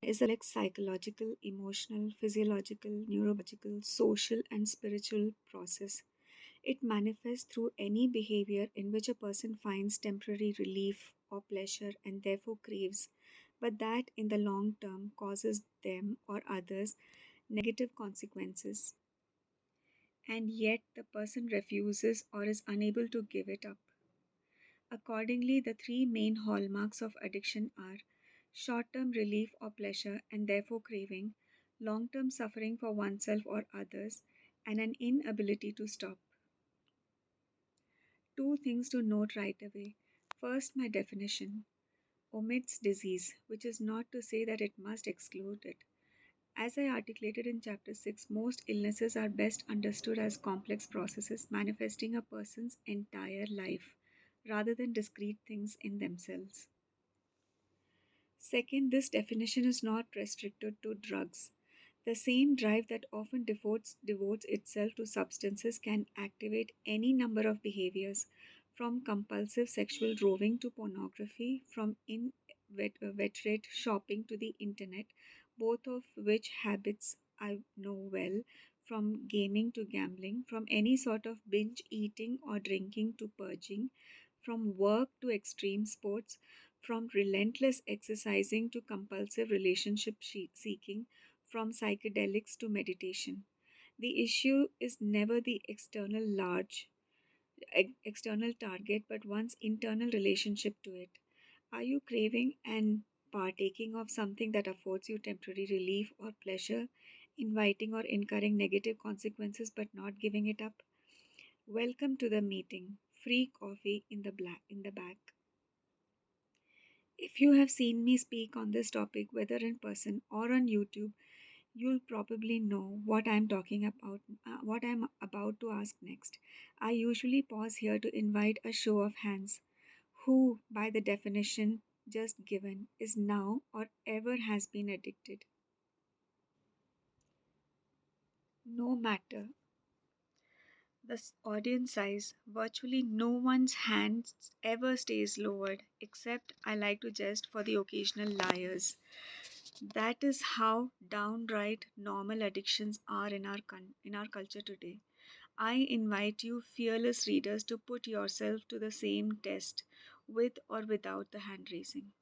is a complex psychological, emotional, physiological, neurobiological, social, and spiritual process. It manifests through any behavior in which a person finds temporary relief or pleasure and therefore craves, but that in the long term causes them or others negative consequences, and yet the person refuses or is unable to give it up. Accordingly, the three main hallmarks of addiction are short term relief or pleasure and therefore craving, long term suffering for oneself or others, and an inability to stop. Two things to note right away. First, my definition omits disease, which is not to say that it must exclude it. As I articulated in chapter 6, most illnesses are best understood as complex processes manifesting a person's entire life rather than discrete things in themselves. Second, this definition is not restricted to drugs. The same drive that often devotes itself to substances can activate any number of behaviors, from compulsive sexual roving to pornography, from inveterate shopping to the internet, both of which habits I know well, from gaming to gambling, from any sort of binge eating or drinking to purging, from work to extreme sports, from relentless exercising to compulsive relationship seeking, from psychedelics to meditation. The issue is never the external target, but one's internal relationship to it. Are you craving and partaking of something that affords you temporary relief or pleasure, inviting or incurring negative consequences but not giving it up? Welcome to the meeting. Free coffee in the back. If you have seen me speak on this topic, whether in person or on YouTube, you'll probably know what I'm about to ask next. I usually pause here to invite a show of hands. Who, by the definition just given, is now or ever has been addicted? No matter the audience size, virtually no one's hands ever stays lowered, except I like to jest for the occasional liars. That is how downright normal addictions are in our culture today. I invite you, fearless readers, to put yourself to the same test with or without the hand raising.